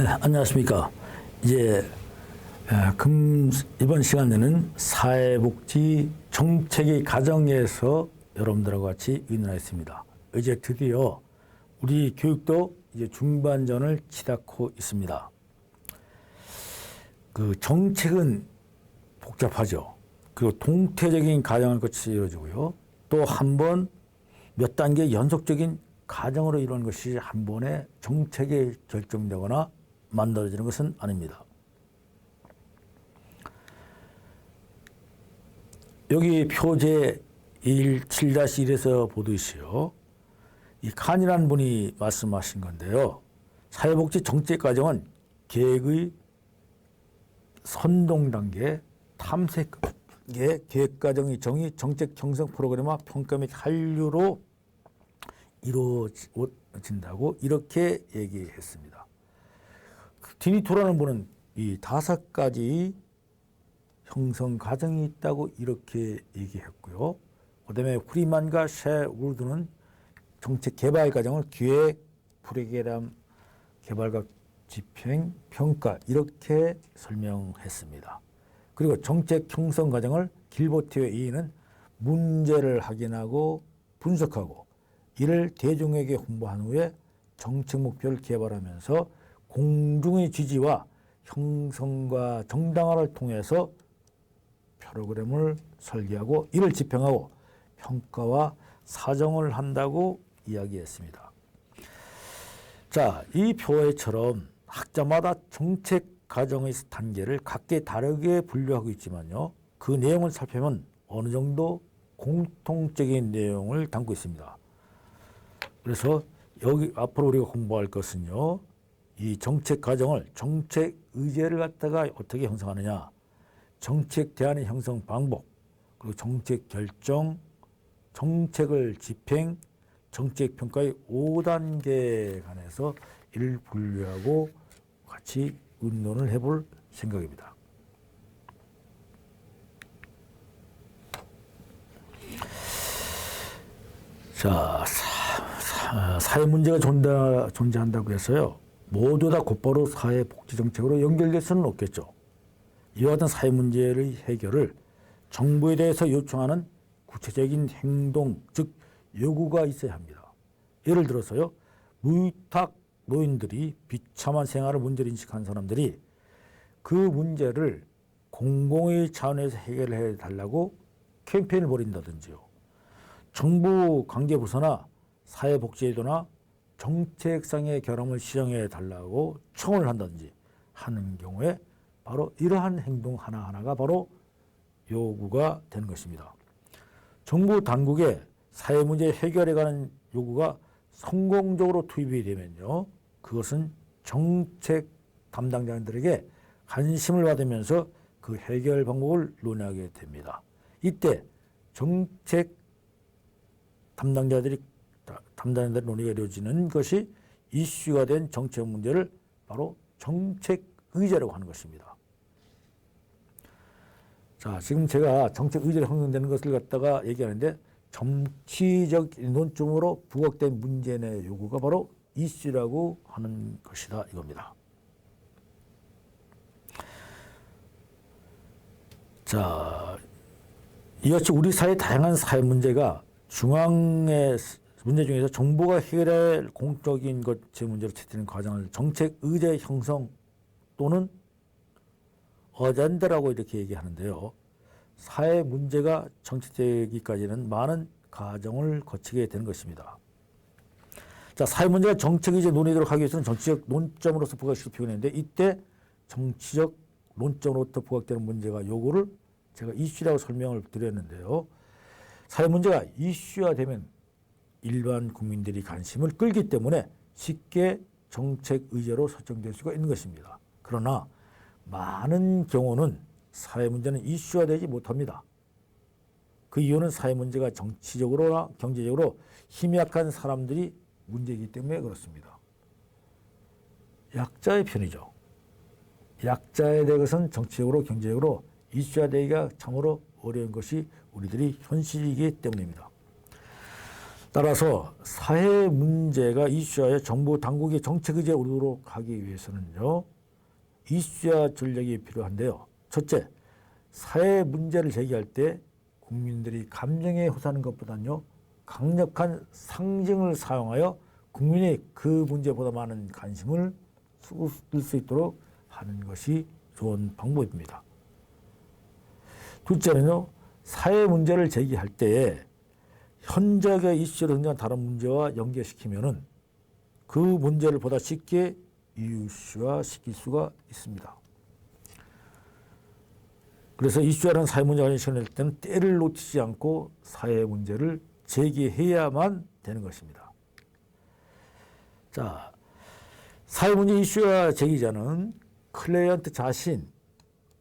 안녕하십니까. 이제 이번 시간에는 사회복지 정책의 과정에서 여러분들하고 같이 의논하겠습니다. 이제 드디어 우리 교육도 이제 중반전을 치닫고 있습니다. 그 정책은 복잡하죠. 그리고 동태적인 과정을 거쳐 이루어지고요. 또 한 번 몇 단계 연속적인 과정으로 이루어진 것이 한 번에 정책에 결정되거나 만들어지는 것은 아닙니다. 여기 표제 7-1에서 보듯이요. 이 칸이라는 분이 말씀하신 건데요. 사회복지 정책 과정은 계획의 선동 단계, 탐색 단계, 계획 과정의 정의, 정책 형성 프로그램과 평가 및 한류로 이루어진다고 이렇게 얘기했습니다. 디니토라는 분은 이 5가지 형성 과정이 있다고 이렇게 얘기했고요. 그다음에 후리만과 셰우드는 정책 개발 과정을 기획, 프로그램 개발과 집행, 평가 이렇게 설명했습니다. 그리고 정책 형성 과정을 길버트와 이인은 문제를 확인하고 분석하고 이를 대중에게 홍보한 후에 정책 목표를 개발하면서 공중의 지지와 형성과 정당화를 통해서 프로그램을 설계하고 이를 집행하고 평가와 사정을 한다고 이야기했습니다. 자, 이 표에처럼 학자마다 정책 과정의 단계를 각기 다르게 분류하고 있지만요. 그 내용을 살펴보면 어느 정도 공통적인 내용을 담고 있습니다. 그래서 여기 앞으로 우리가 공부할 것은요. 이 정책 과정을 정책 의제를 갖다가 어떻게 형성하느냐, 정책 대안의 형성 방법, 그리고 정책 결정, 정책을 집행, 정책 평가의 5단계에 관해서 이를 분류하고 같이 의논을 해볼 생각입니다. 자, 사회 문제가 존재한다고 해서요. 모두 다 곧바로 사회 복지 정책으로 연결될 수는 없겠죠. 이와 같은 사회 문제의 해결을 정부에 대해서 요청하는 구체적인 행동, 즉 요구가 있어야 합니다. 예를 들어서요. 무위탁 노인들이 비참한 생활을 문제로 인식한 사람들이 그 문제를 공공의 차원에서 해결해 달라고 캠페인을 벌인다든지요. 정부 관계부서나 사회복지제도나 정책상의 결함을 시정해 달라고 청을 한다든지 하는 경우에 바로 이러한 행동 하나하나가 바로 요구가 되는 것입니다. 정부 당국의 사회 문제 해결에 관한 요구가 성공적으로 투입이 되면요. 그것은 정책 담당자들에게 관심을 받으면서 그 해결 방법을 논의하게 됩니다. 이때 정책 담당자들이 논의가 이루어지는 것이 이슈가 된 정책 문제를 바로 정책 의제라고 하는 것입니다. 자, 지금 제가 정책 의제로 형성되는 것을 갖다가 얘기하는데 정치적 논점으로 부각된 문제 내 요구가 바로 이슈라고 하는 것이다 이겁니다. 자, 이같이 우리 사회의 다양한 사회 문제가 중앙의 문제 중에서 정부가 해결할 공적인 것의 문제로 채택되는 과정을 정책 의제 형성 또는 어젠다라고 이렇게 얘기하는데요. 사회 문제가 정책되기까지는 많은 과정을 거치게 되는 것입니다. 자, 사회 문제가 정책 의제 논의되도록 하기 위해서는 정치적 논점으로서 부각시켜 표현했는데 이때 정치적 논점으로부터 부각되는 문제가 요구를 제가 이슈라고 설명을 드렸는데요. 사회 문제가 이슈화되면 일반 국민들이 관심을 끌기 때문에 쉽게 정책 의제로 설정될 수가 있는 것입니다. 그러나 많은 경우는 사회 문제는 이슈화되지 못합니다. 그 이유는 사회 문제가 정치적으로나 경제적으로 힘이 약한 사람들이 문제이기 때문에 그렇습니다. 약자의 편이죠. 약자에 대한 것은 정치적으로 경제적으로 이슈화되기가 참으로 어려운 것이 우리들이 현실이기 때문입니다. 따라서 사회 문제가 이슈화해 정부 당국의 정책 의지에 오르도록 하기 위해서는요, 이슈화 전략이 필요한데요. 첫째, 사회 문제를 제기할 때 국민들이 감정에 호소하는 것보다는요, 강력한 상징을 사용하여 국민이 그 문제보다 많은 관심을 쏟을 수 있도록 하는 것이 좋은 방법입니다. 둘째는요, 사회 문제를 제기할 때에 현장의 이슈를 등장한 다른 문제와 연계시키면은 그 문제를 보다 쉽게 이슈화 시킬 수가 있습니다. 그래서 이슈화라는 사회 문제가 연결될 때는 때를 놓치지 않고 사회 문제를 제기해야만 되는 것입니다. 자, 사회 문제 이슈화 제기자는 클라이언트 자신,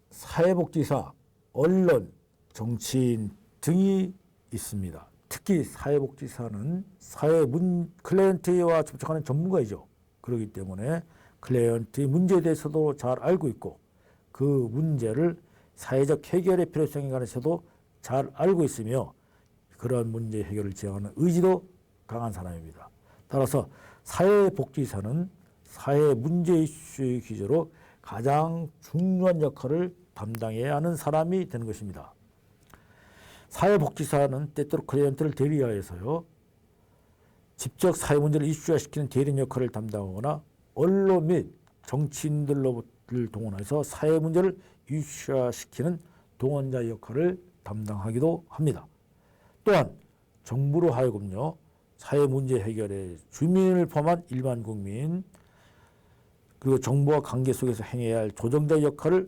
사회복지사, 언론, 정치인 등이 있습니다. 특히 사회복지사는 클라이언트와 접촉하는 전문가이죠. 그렇기 때문에 클라이언트의 문제에 대해서도 잘 알고 있고 그 문제를 사회적 해결의 필요성에 관해서도 잘 알고 있으며 그러한 문제 해결을 지향하는 의지도 강한 사람입니다. 따라서 사회복지사는 사회 문제 이슈의 기조로 가장 중요한 역할을 담당해야 하는 사람이 되는 것입니다. 사회복지사는 때때로 클라이언트를 대리하여서요, 직접 사회 문제를 이슈화시키는 대리인 역할을 담당하거나 언론 및 정치인들로부터 동원해서 사회 문제를 이슈화시키는 동원자 역할을 담당하기도 합니다. 또한 정부로 하여금요, 사회 문제 해결에 주민을 포함한 일반 국민 그리고 정부와 관계 속에서 행해야 할 조정자 역할을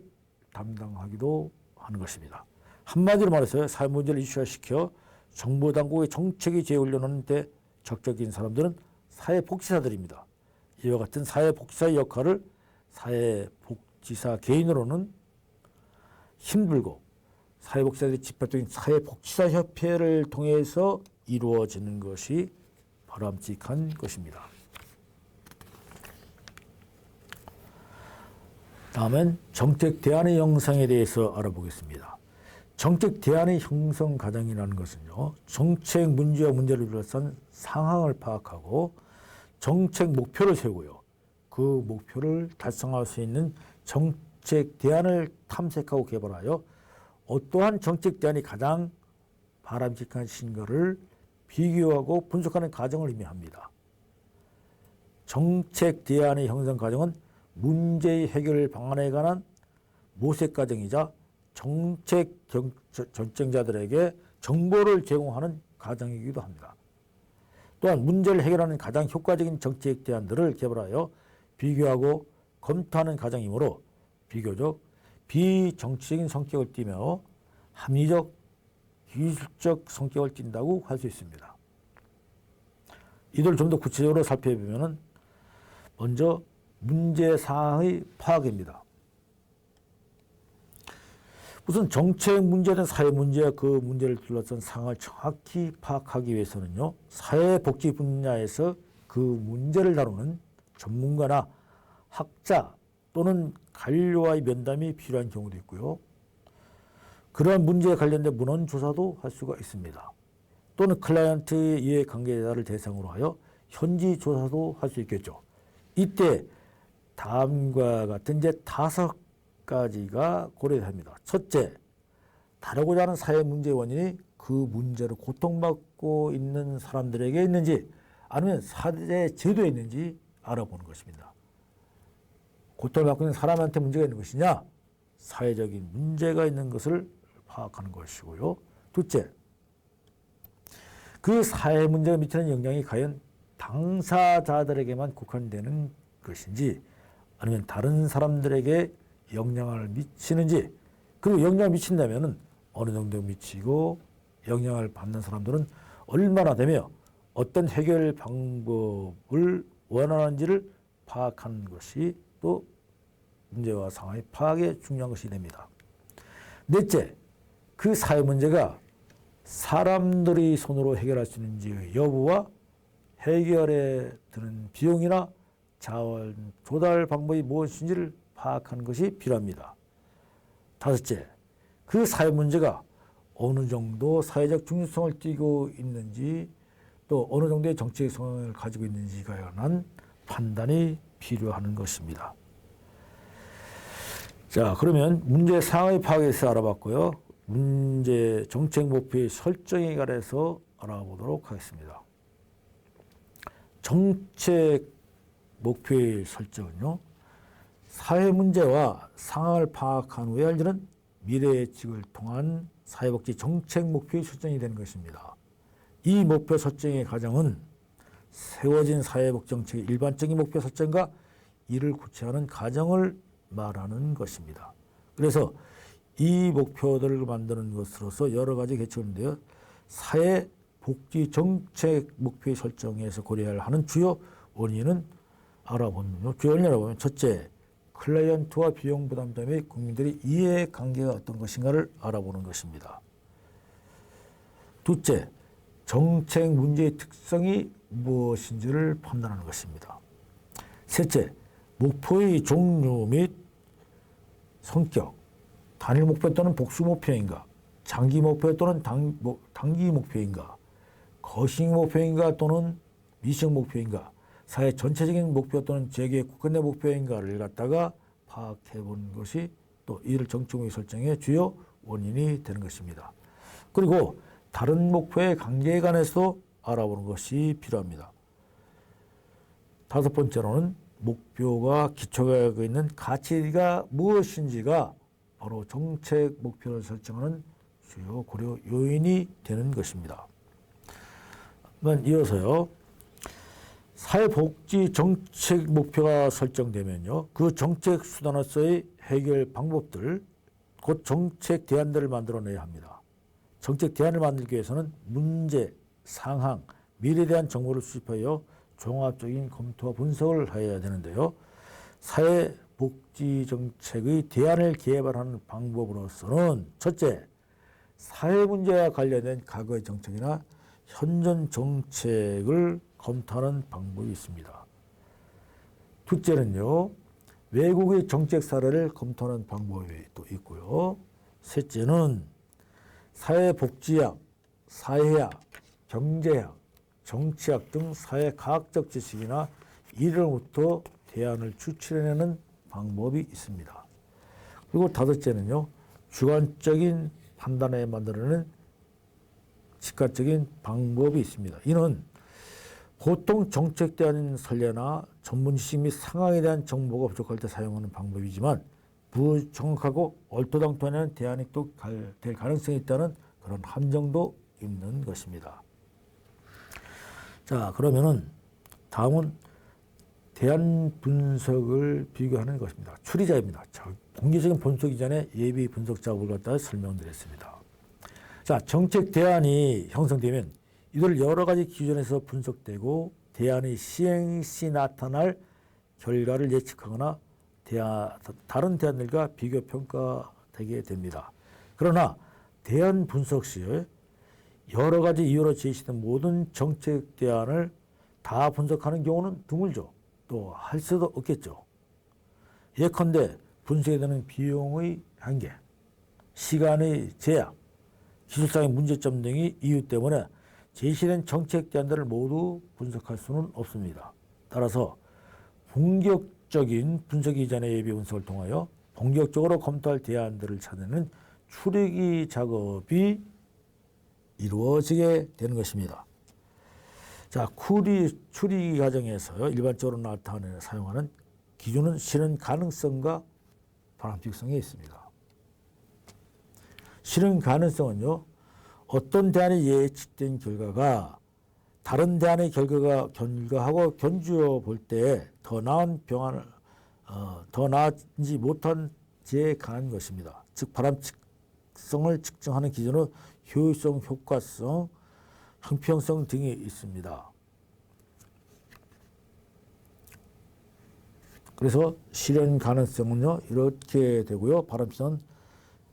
담당하기도 하는 것입니다. 한마디로 말해서 사회 문제를 이슈화시켜 정부 당국의 정책에 재올려놓는 데 적극적인 사람들은 사회복지사들입니다. 이와 같은 사회복지사의 역할을 사회복지사 개인으로는 힘들고 사회복지사들이 집합적인 사회복지사 협회를 통해서 이루어지는 것이 바람직한 것입니다. 다음은 정책 대안의 형성에 대해서 알아보겠습니다. 정책 대안의 형성 과정이라는 것은요, 정책 문제와 문제를 둘러싼 상황을 파악하고 정책 목표를 세우고요, 그 목표를 달성할 수 있는 정책 대안을 탐색하고 개발하여 어떠한 정책 대안이 가장 바람직한 것인가를 비교하고 분석하는 과정을 의미합니다. 정책 대안의 형성 과정은 문제의 해결 방안에 관한 모색 과정이자 정책 결정자들에게 정보를 제공하는 과정이기도 합니다. 또한 문제를 해결하는 가장 효과적인 정책 대안들을 개발하여 비교하고 검토하는 과정이므로 비교적 비정치적인 성격을 띠며 합리적, 기술적 성격을 띈다고 할 수 있습니다. 이들 좀 더 구체적으로 살펴보면 먼저 문제 사항의 파악입니다. 우선 정책 문제든 사회 문제와 그 문제를 둘러싼 상황을 정확히 파악하기 위해서는요, 사회복지 분야에서 그 문제를 다루는 전문가나 학자 또는 관료와의 면담이 필요한 경우도 있고요. 그러한 문제에 관련된 문헌 조사도 할 수가 있습니다. 또는 클라이언트의 이해 관계자를 대상으로 하여 현지 조사도 할 수 있겠죠. 이때 다음과 같은 이제 5가지가 고려됩니다. 첫째, 다루고자 하는 사회 문제의 원인이 그 문제로 고통받고 있는 사람들에게 있는지 아니면 사회 제도에 있는지 알아보는 것입니다. 고통받고 있는 사람한테 문제가 있는 것이냐, 사회적인 문제가 있는 것을 파악하는 것이고요. 둘째, 그 사회 문제가 미치는 영향이 과연 당사자들에게만 국한되는 것인지 아니면 다른 사람들에게 영향을 미치는지, 그리고 영향을 미친다면 어느 정도 미치고 영향을 받는 사람들은 얼마나 되며 어떤 해결 방법을 원하는지를 파악하는 것이 또 문제와 상황의 파악에 중요한 것이 됩니다. 넷째, 그 사회 문제가 사람들이 손으로 해결할 수 있는지의 여부와 해결에 드는 비용이나 자원 조달 방법이 무엇인지를 파악하는 것이 필요합니다. 다섯째, 그 사회 문제가 어느 정도 사회적 중요성을 띠고 있는지 또 어느 정도의 정책 성향을 가지고 있는지에 관한 판단이 필요한 것입니다. 자, 그러면 문제 상황의 파악에 대해서 알아봤고요. 문제 정책 목표의 설정에 관해서 알아보도록 하겠습니다. 정책 목표의 설정은요, 사회 문제와 상황을 파악한 후에 알리는 미래 예측을 통한 사회복지 정책 목표의 설정이 되는 것입니다. 이 목표 설정의 과정은 세워진 사회복지 정책의 일반적인 목표 설정과 이를 구체화하는 과정을 말하는 것입니다. 그래서 이 목표들을 만드는 것으로서 여러 가지 개척인데요. 사회복지 정책 목표의 설정에서 고려해야 하는 주요 원인은 알아보면, 주요 원인을 알아보면, 첫째, 클라이언트와 비용 부담자 및 국민들의 이해관계가 어떤 것인가를 알아보는 것입니다. 둘째, 정책 문제의 특성이 무엇인지를 판단하는 것입니다. 셋째, 목표의 종류 및 성격, 단일 목표 또는 복수 목표인가, 장기 목표 또는 단기 목표인가, 거시 목표인가 또는 미시형 목표인가, 사회 전체적인 목표 또는 재계의 국가 내 목표인가를 갖다가 파악해 보는 것이 또 이를 정책 목표 설정의 주요 원인이 되는 것입니다. 그리고 다른 목표의 관계에 관해서도 알아보는 것이 필요합니다. 다섯 번째로는 목표가 기초가 있는 가치가 무엇인지가 바로 정책 목표를 설정하는 주요 고려 요인이 되는 것입니다. 이어서요. 사회복지 정책 목표가 설정되면요, 그 정책 수단으로서의 해결 방법들, 곧 정책 대안들을 만들어내야 합니다. 정책 대안을 만들기 위해서는 문제, 상황, 미래에 대한 정보를 수집하여 종합적인 검토와 분석을 해야 되는데요. 사회복지 정책의 대안을 개발하는 방법으로서는 첫째, 사회 문제와 관련된 과거의 정책이나 현존 정책을 검토하는 방법이 있습니다. 둘째는요, 외국의 정책 사례를 검토하는 방법이 또 있고요. 셋째는 사회복지학, 사회학, 경제학, 정치학 등 사회과학적 지식이나 이론부터 대안을 추출해내는 방법이 있습니다. 그리고 다섯째는요, 주관적인 판단에 만들어내는 직관적인 방법이 있습니다. 이는 보통 정책 대안 선례나 전문 지식 및 상황에 대한 정보가 부족할 때 사용하는 방법이지만 부정확하고 얼토당토하는 대안이 또 될 가능성이 있다는 그런 함정도 있는 것입니다. 자, 그러면은 다음은 대안 분석을 비교하는 것입니다. 추리자입니다. 공개적인 분석 이전에 예비 분석 작업을 갖다 설명드렸습니다. 자, 정책 대안이 형성되면 이들 여러 가지 기준에서 분석되고 대안의 시행 시 나타날 결과를 예측하거나 다른 대안들과 비교 평가되게 됩니다. 그러나 대안 분석 시 여러 가지 이유로 제시된 모든 정책 대안을 다 분석하는 경우는 드물죠. 또 할 수도 없겠죠. 예컨대 분석에 드는 비용의 한계, 시간의 제약, 기술상의 문제점 등의 이유 때문에 제시된 정책 대안들을 모두 분석할 수는 없습니다. 따라서 본격적인 분석 이전의 예비 분석을 통하여 본격적으로 검토할 대안들을 찾는 추리기 작업이 이루어지게 되는 것입니다. 자, 추리기 과정에서 일반적으로 사용하는 기준은 실현 가능성과 바람직성이 있습니다. 실현 가능성은요, 어떤 대안이 예측된 결과가 다른 대안의 결과하고 견주어 볼 때 더 나은 병안을 더 나은지 못한지에 관한 것입니다. 즉 바람직성을 측정하는 기준은 효율성, 효과성, 형평성 등이 있습니다. 그래서 실현 가능성은요 이렇게 되고요. 바람직성은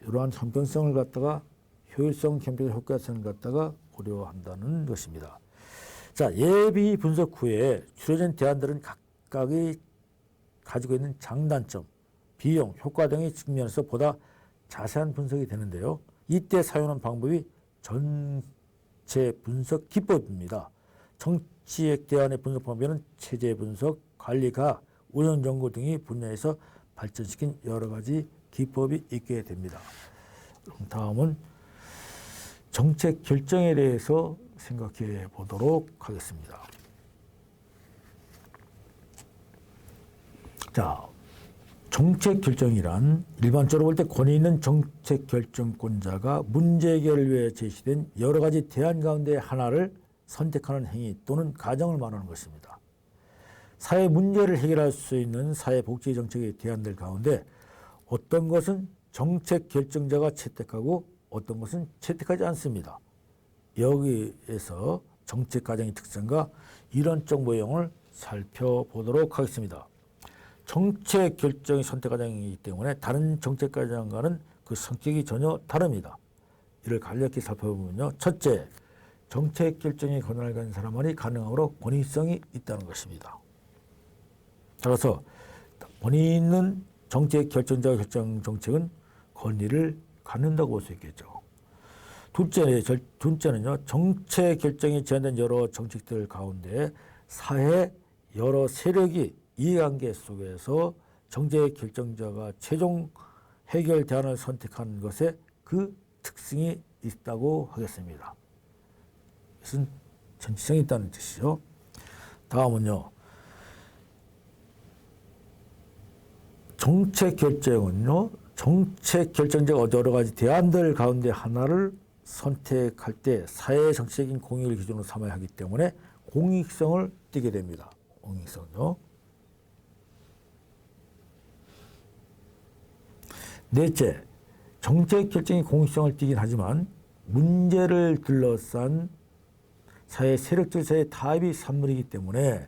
이러한 형평성을 갖다가 효율성, 형평성, 효과성을 갖다가 고려한다는 것입니다. 자, 예비 분석 후에 추려진 대안들은 각각이 가지고 있는 장단점, 비용, 효과 등의 측면에서 보다 자세한 분석이 되는데요. 이때 사용하는 방법이 전체 분석 기법입니다. 정치액 대안의 분석 방법에는 체제 분석, 관리가, 운영 연구 등의 분야에서 발전시킨 여러 가지 기법이 있게 됩니다. 다음은 정책 결정에 대해서 생각해 보도록 하겠습니다. 자, 정책 결정이란 일반적으로 볼 때 권위 있는 정책 결정권자가 문제 해결을 위해 제시된 여러 가지 대안 가운데 하나를 선택하는 행위 또는 과정을 말하는 것입니다. 사회 문제를 해결할 수 있는 사회 복지 정책의 대안들 가운데 어떤 것은 정책 결정자가 채택하고 어떤 것은 채택하지 않습니다. 여기에서 정책 과정의 특성과 이론적 모형을 살펴보도록 하겠습니다. 정책 결정이 선택 과정이기 때문에 다른 정책 과정과는 그 성격이 전혀 다릅니다. 이를 간략히 살펴보면요. 첫째, 정책 결정의 권한을 가진 사람만이 가능하므로 권위성이 있다는 것입니다. 따라서 권위 있는 정책 결정자가 결정 정책은 권위를 갖는다고 볼 수 있겠죠. 둘째는요. 정책 결정이 제한된 여러 정책들 가운데 사회 여러 세력이 이해관계 속에서 정책 결정자가 최종 해결 대안을 선택한 것에 그 특성이 있다고 하겠습니다. 이것은 전치성이 있다는 뜻이죠. 다음은요. 정책 결정은요. 정책 결정자가 여러 가지 대안들 가운데 하나를 선택할 때 사회 정치적인 공익을 기준으로 삼아야 하기 때문에 공익성을 띠게 됩니다. 공익성요. 넷째, 정책 결정이 공익성을 띠긴 하지만 문제를 둘러싼 사회 세력들 사이의 타협이 산물이기 때문에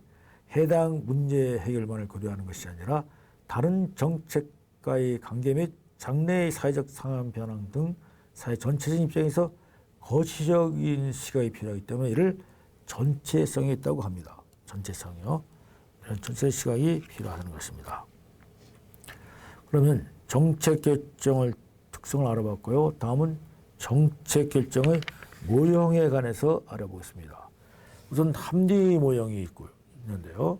해당 문제 해결만을 고려하는 것이 아니라 다른 정책과의 관계 및 장래의 사회적 상황 변화 등 사회 전체적인 입장에서 거시적인 시각이 필요하기 때문에 이를 전체성이 있다고 합니다. 전체성이요. 이런 전체 시각이 필요하다는 것입니다. 그러면 정책 결정을 특성을 알아봤고요. 다음은 정책 결정의 모형에 관해서 알아보겠습니다. 우선 합리 모형이 있는데요.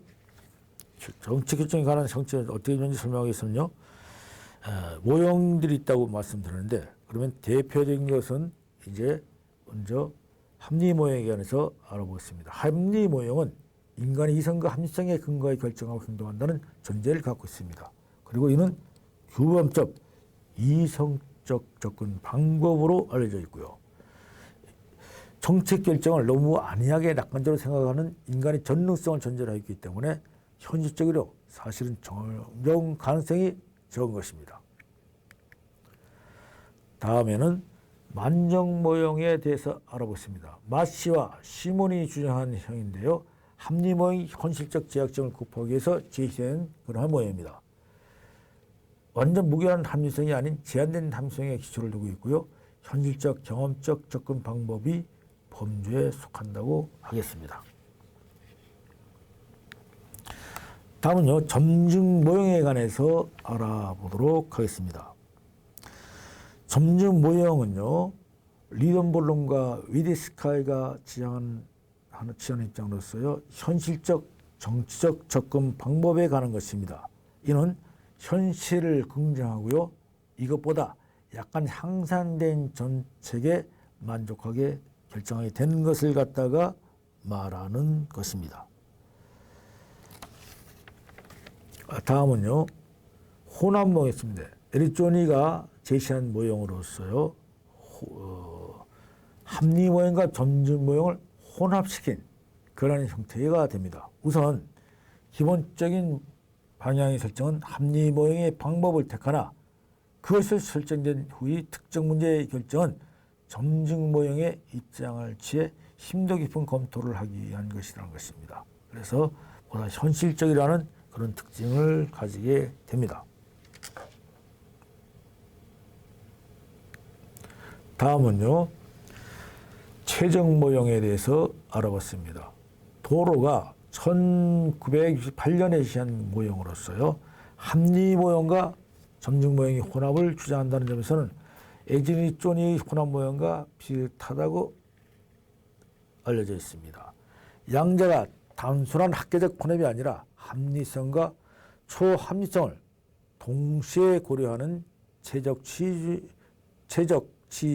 정책 결정에 관한 정책을 어떻게 되는지 설명하겠습니다. 모형들이 있다고 말씀드렸는데 그러면 대표적인 것은 이제 먼저 합리 모형에 관해서 알아보겠습니다. 합리 모형은 인간의 이성과 합리성에 근거해 결정하고 행동한다는 전제를 갖고 있습니다. 그리고 이는 규범적 이성적 접근 방법으로 알려져 있고요. 정책 결정을 너무 안이하게 낙관적으로 생각하는 인간의 전능성을 전제로 했기 때문에 현실적으로 사실은 정정 가능성이 적은 것입니다. 다음에는 만정 모형에 대해서 알아보겠습니다. 마시와 시몬이 주장한 형인데요. 합리 모형이 현실적 제약점을 극복하기 위해서 제시된 그러한 모형입니다. 완전 무결한 합리성이 아닌 제한된 합리성에 기초를 두고 있고요. 현실적 경험적 접근 방법이 범주에 속한다고 하겠습니다. 다음은요. 점증 모형에 관해서 알아보도록 하겠습니다. 점증 모형은요. 리던볼론과 위디스카이가 지향하는 입장으로서요. 현실적 정치적 접근 방법에 관한 것입니다. 이는 현실을 긍정하고요. 이것보다 약간 향상된 정책에 만족하게 결정하게 된 것을 갖다가 말하는 것입니다. 다음은요. 혼합 모형입니다. 에리조니가 제시한 모형으로서요. 합리 모형과 점증 모형을 혼합시킨 그런 형태가 됩니다. 우선 기본적인 방향의 설정은 합리 모형의 방법을 택하나 그것을 설정된 후의 특정 문제의 결정은 점증 모형의 입장을 취해 심도 깊은 검토를 하기 위한 것이라는 것입니다. 그래서 보다 현실적이라는 그런 특징을 가지게 됩니다. 다음은요. 최적 모형에 대해서 알아봤습니다. 도로가 1968년에 제시한 모형으로서요. 합리 모형과 점증 모형의 혼합을 주장한다는 점에서는 에지니 쪼니의 혼합 모형과 비슷하다고 알려져 있습니다. 양자가 단순한 학계적 혼합이 아니라 합리성과 초합리성을 동시에 고려하는 최적치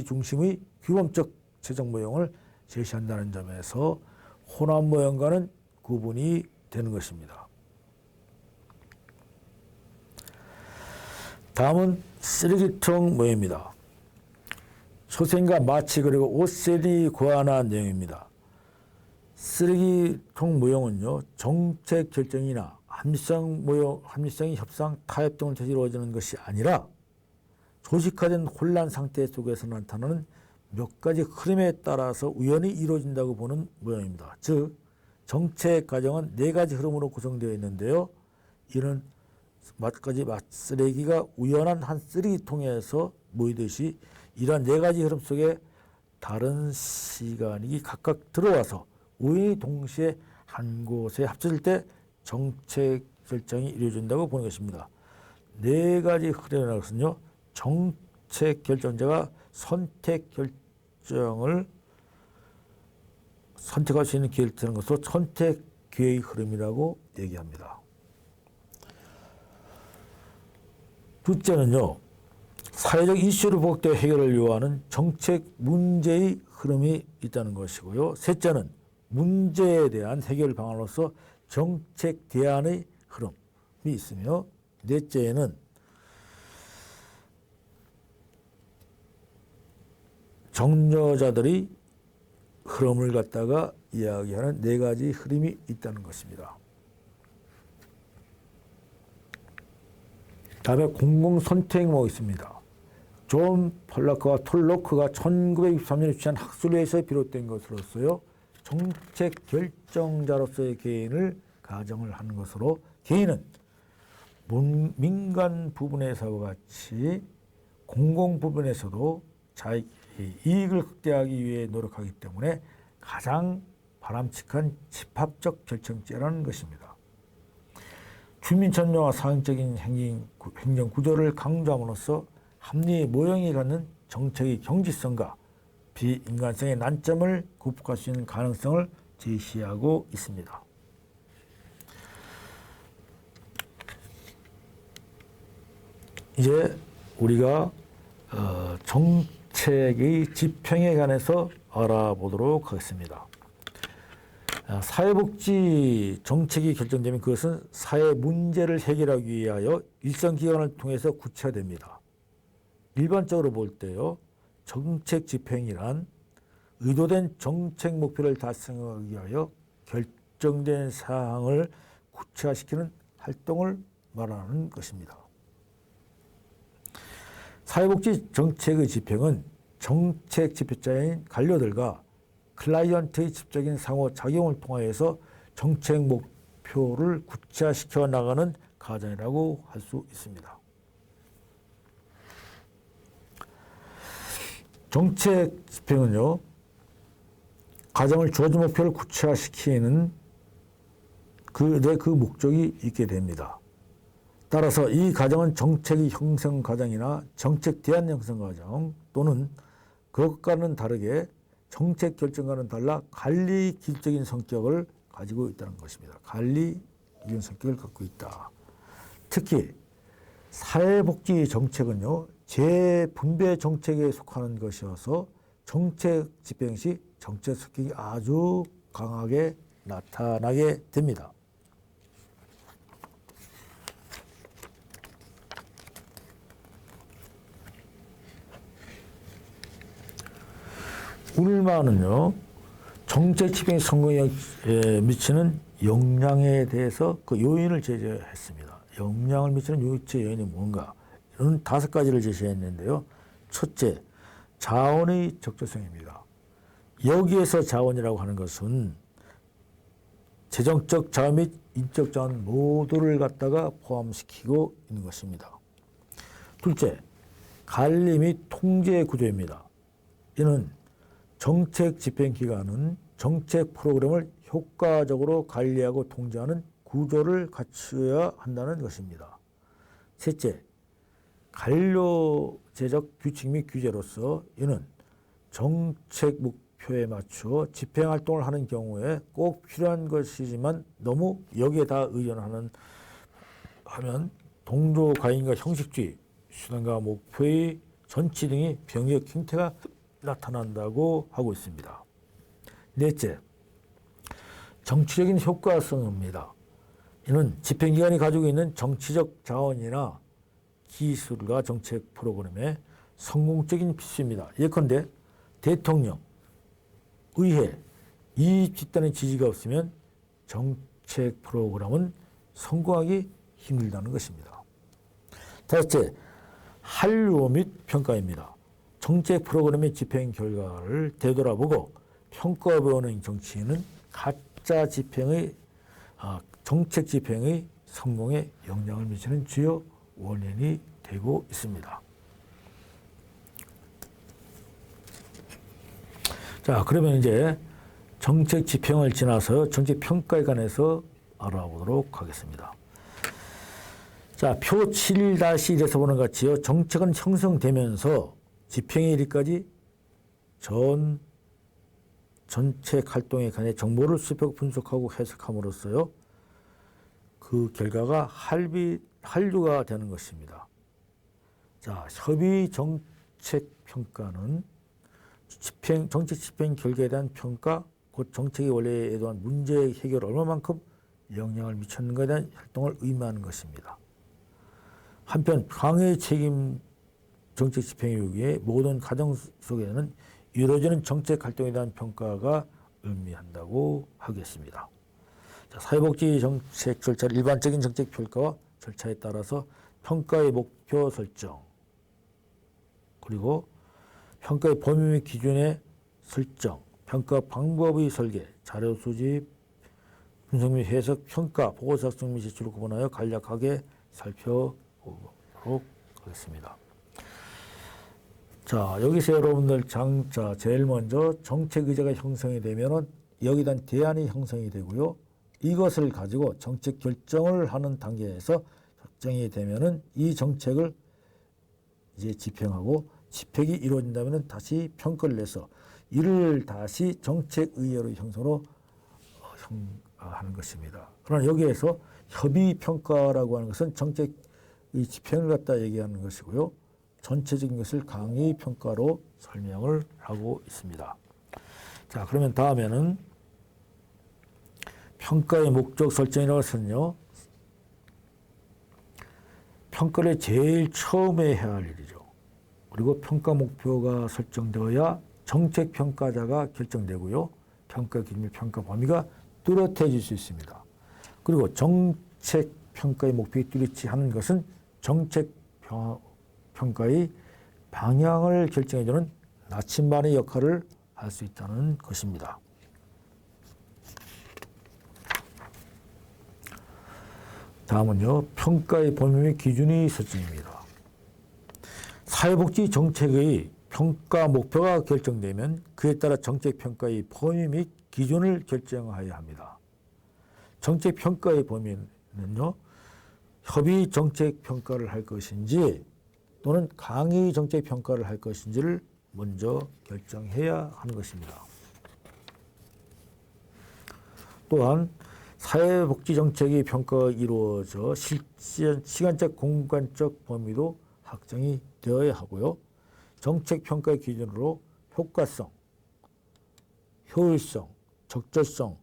중심의 규범적 최적 모형을 제시한다는 점에서 혼합 모형과는 구분이 되는 것입니다. 다음은 쓰레기통 모형입니다. 소생과 마취 그리고 옷셀이 고안한 내용입니다. 쓰레기통 모형은요, 정책 결정이나 합리성이 협상, 타협 등을 통해서 이루어지는 것이 아니라 조직화된 혼란 상태 속에서 나타나는 몇 가지 흐름에 따라서 우연히 이루어진다고 보는 모형입니다. 즉, 정책 과정은 네 가지 흐름으로 구성되어 있는데요. 이는 마치 쓰레기가 우연한 한 쓰레기통에서 모이듯이 이러한 네 가지 흐름 속에 다른 시간이 각각 들어와서 우연히 동시에 한 곳에 합쳐질 때 정책 결정이 이루어진다고 보는 것입니다. 네 가지 흐름이라는 것은요, 정책 결정자가 선택 결정을 선택할 수 있는 기회를 주는 것으로 선택 기회의 흐름이라고 얘기합니다. 둘째는요, 사회적 이슈로 부각되어 해결을 요하는 정책 문제의 흐름이 있다는 것이고요. 셋째는 문제에 대한 해결 방안으로서 정책 대안의 흐름이 있으며, 넷째에는 정려자들이 흐름을 갖다가 이야기하는 네 가지 흐름이 있다는 것입니다. 다음에 공공선택목 있습니다. 존 폴라크와 톨로크가 1923년에 취한 학술회에서 비롯된 것으로서요, 정책 결정자로서의 개인을 가정을 하는 것으로, 개인은 민간 부분에서와 같이 공공 부분에서도 자기 이익을 극대화하기 위해 노력하기 때문에 가장 바람직한 집합적 결정제라는 것입니다. 주민 참여와 사회적인 행정 구조를 강조함으로써 합리의 모형이 갖는 정책의 경지성과 비인간성의 난점을 극복할 수 있는 가능성을 제시하고 있습니다. 이제 우리가 정책의 지평에 관해서 알아보도록 하겠습니다. 사회복지 정책이 결정되면 그것은 사회 문제를 해결하기 위하여 일정 기간을 통해서 구체화됩니다. 일반적으로 볼 때요, 정책 집행이란 의도된 정책 목표를 달성하기 위하여 결정된 사항을 구체화시키는 활동을 말하는 것입니다. 사회복지 정책의 집행은 정책 집행자인 관료들과 클라이언트의 직접적인 상호작용을 통하여서 정책 목표를 구체화시켜 나가는 과정이라고 할 수 있습니다. 정책 집행은요, 과정을 주어진 목표를 구체화시키는 그 목적이 있게 됩니다. 따라서 이 과정은 정책의 형성 과정이나 정책 대안 형성 과정 또는 그것과는 다르게 정책 결정과는 달라 관리 기술적인 성격을 가지고 있다는 것입니다. 관리 기술적인 성격을 갖고 있다. 특히 사회복지 정책은요, 재분배 정책에 속하는 것이어서 정책 집행 시 정책 성격이 아주 강하게 나타나게 됩니다. 울마는요, 정책 집행 성공에 미치는 영향에 대해서 그 요인을 제시했습니다. 영향을 미치는 유체 요인이 뭔가? 이런 5가지를 제시했는데요. 첫째, 자원의 적절성입니다. 여기에서 자원이라고 하는 것은 재정적 자원 및 인적 자원 모두를 갖다가 포함시키고 있는 것입니다. 둘째, 관리 및 통제 구조입니다. 이는 정책 집행 기관은 정책 프로그램을 효과적으로 관리하고 통제하는 구조를 갖춰야 한다는 것입니다. 셋째, 관료제적 규칙 및 규제로서 이는 정책 목표 목표에 맞추어 집행활동을 하는 경우에 꼭 필요한 것이지만 너무 여기에 다 의존하면 동조가인과 형식주의, 수단과 목표의 전치 등의 병역 형태가 나타난다고 하고 있습니다. 넷째, 정치적인 효과성입니다. 이는 집행기관이 가지고 있는 정치적 자원이나 기술과 정책 프로그램의 성공적인 필수입니다. 예컨대 대통령, 의회, 이 집단의 지지가 없으면 정책 프로그램은 성공하기 힘들다는 것입니다. 다섯째, 한료 및 평가입니다. 정책 프로그램의 집행 결과를 되돌아보고 평가해보는 정치인은 가짜 정책 집행의 성공에 영향을 미치는 주요 원인이 되고 있습니다. 자, 그러면 이제 정책 집행을 지나서 정책 평가에 관해서 알아보도록 하겠습니다. 자, 표 7-1에서 보는 것 같이요. 정책은 형성되면서 집행에 이르기까지 전책 활동에 관해 정보를 수집하고 분석하고 해석함으로써요. 그 결과가 한류가 되는 것입니다. 자, 협의 정책 평가는 정책 집행 결과에 대한 평가, 곧 정책의 원래에 대한 문제 해결 얼마만큼 영향을 미쳤는가에 대한 활동을 의미하는 것입니다. 한편 강의 책임 정책 집행에 의해 모든 과정 속에는 이루어지는 정책 활동에 대한 평가가 의미한다고 하겠습니다. 자, 사회복지 정책 절차, 일반적인 정책 평가와 절차에 따라서 평가의 목표 설정, 그리고 평가의 범위 및 기준의 설정, 평가 방법의 설계, 자료 수집, 분석 및 해석, 평가, 보고 작성 및 제출을 구분하여 간략하게 살펴보도록 하겠습니다. 자, 여기서 여러분들 제일 먼저 정책 의제가 형성이 되면은 여기에 대한 대안이 형성이 되고요. 이것을 가지고 정책 결정을 하는 단계에서 결정이 되면은 이 정책을 이제 집행하고 집행이 이루어진다면은 다시 평가를 내서 이를 다시 정책 의제로 형성으로 하는 것입니다. 그러나 여기에서 협의 평가라고 하는 것은 정책의 집행을 갖다 얘기하는 것이고요. 전체적인 것을 강의 평가로 설명을 하고 있습니다. 자, 그러면 다음에는 평가의 목적 설정이라고 해서는요. 평가를 제일 처음에 해야 할 일이죠. 그리고 평가 목표가 설정되어야 정책 평가자가 결정되고요. 평가 기준 및 평가 범위가 뚜렷해질 수 있습니다. 그리고 정책 평가의 목표에 뚜렷이 하는 것은 정책 평가의 방향을 결정해주는 나침반의 역할을 할 수 있다는 것입니다. 다음은요, 평가의 범위 및 기준의 설정입니다. 사회복지 정책의 평가 목표가 결정되면 그에 따라 정책 평가의 범위 및 기준을 결정해야 합니다. 정책 평가의 범위는요, 협의 정책 평가를 할 것인지 또는 강의 정책 평가를 할 것인지를 먼저 결정해야 하는 것입니다. 또한 사회복지 정책의 평가가 이루어져 시간적 공간적 범위도 확정이 되어야 하고요. 정책 평가의 기준으로 효과성, 효율성, 적절성,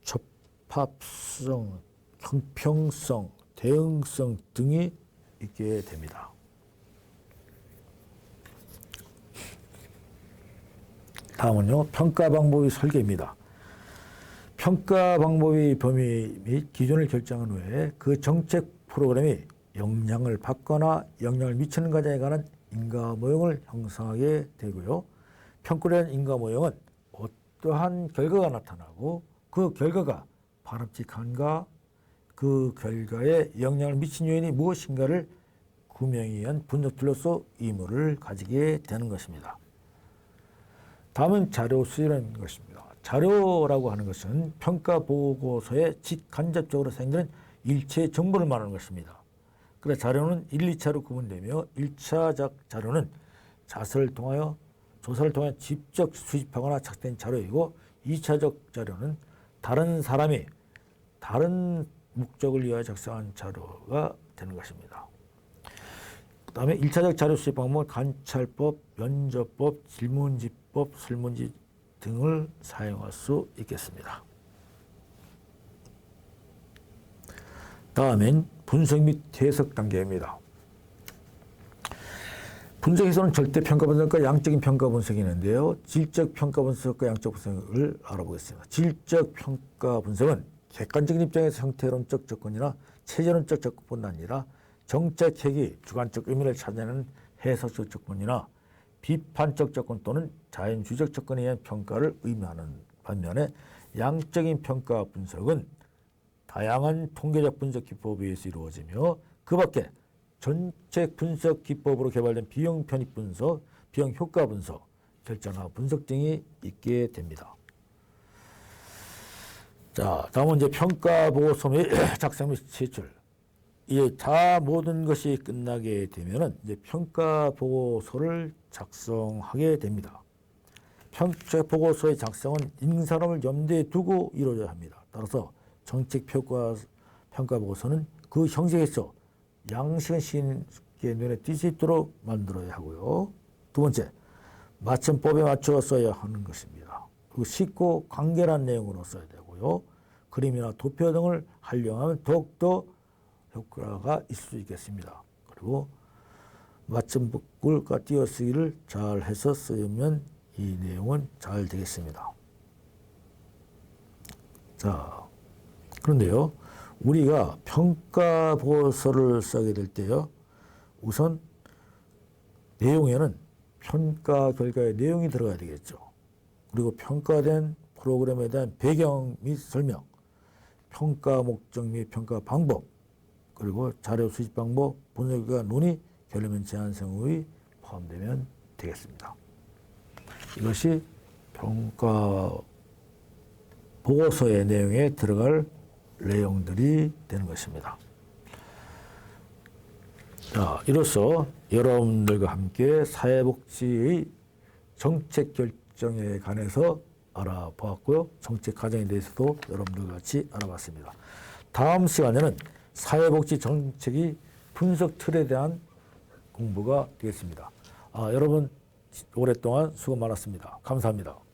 적합성, 형평성, 대응성 등이 있게 됩니다. 다음은요, 평가 방법의 설계입니다. 평가 방법의 범위 및 기준을 결정한 후에 그 정책 프로그램이 영향을 받거나 영향을 미치는 과정에 관한 인과 모형을 형성하게 되고요. 평가된 인과 모형은 어떠한 결과가 나타나고 그 결과가 바람직한가, 그 결과에 영향을 미친 요인이 무엇인가를 구명하기 위한 분석들로서 의무를 가지게 되는 것입니다. 다음은 자료 수집이라는 것입니다. 자료라고 하는 것은 평가 보고서에 직간접적으로 생기는 일체 정보를 말하는 것입니다. 그래서 자료는 1, 2차로 구분되며 1차 자료는 자서를 통하여 조사를 통해 직접 수집하거나 작성된 자료이고 2차적 자료는 다른 사람이 다른 목적을 위하여 작성한 자료가 되는 것입니다. 그 다음에 1차적 자료 수집 방법은 관찰법, 면접법, 질문지법, 설문지 등을 사용할 수 있겠습니다. 다음엔 분석 및 해석 단계입니다. 분석에서는 절대 평가 분석과 양적인 평가 분석이 있는데요. 질적 평가 분석과 양적 분석을 알아보겠습니다. 질적 평가 분석은 객관적인 입장에서 형태론적 접근이나 체제론적 접근뿐 아니라 정책 핵이 주관적 의미를 찾아내는 해석적 접근이나 비판적 접근 또는 자연주의적 접근에 의한 평가를 의미하는 반면에 양적인 평가 분석은 다양한 통계적 분석 기법에 의해서 이루어지며 그 밖에 전체 분석 기법으로 개발된 비용 편익 분석, 비용 효과 분석, 결정화 분석 등이 있게 됩니다. 자, 다음은 이제 평가 보고서 및 작성 및 제출. 이게 다 모든 것이 끝나게 되면은 이제 평가 보고서를 작성하게 됩니다. 평가 보고서의 작성은 읽는 사람을 염두에 두고 이루어져야 합니다. 따라서 정책 평가 보고서는 그 형식에서 양식은 시인의 눈에 띌 수 있도록 만들어야 하고요. 두 번째, 맞춤법에 맞춰 써야 하는 것입니다. 그리고 쉽고 간결한 내용으로 써야 되고요. 그림이나 도표 등을 활용하면 더욱더 효과가 있을 수 있겠습니다. 그리고 맞춤법과 띄어쓰기를 잘 해서 쓰면 이 내용은 잘 되겠습니다. 자, 그런데요. 우리가 평가 보고서를 쓰게 될 때요. 우선 내용에는 평가 결과의 내용이 들어가야 되겠죠. 그리고 평가된 프로그램에 대한 배경 및 설명, 평가 목적 및 평가 방법, 그리고 자료 수집 방법, 분석과 논의, 결론 제안 사항이 포함되면 되겠습니다. 이것이 평가 보고서의 내용에 들어갈 내용들이 되는 것입니다. 자, 이로써 여러분들과 함께 사회복지의 정책 결정에 관해서 알아보았고요. 정책 과정에 대해서도 여러분들과 같이 알아봤습니다. 다음 시간에는 사회복지 정책의 분석 틀에 대한 공부가 되겠습니다. 여러분 오랫동안 수고 많았습니다. 감사합니다.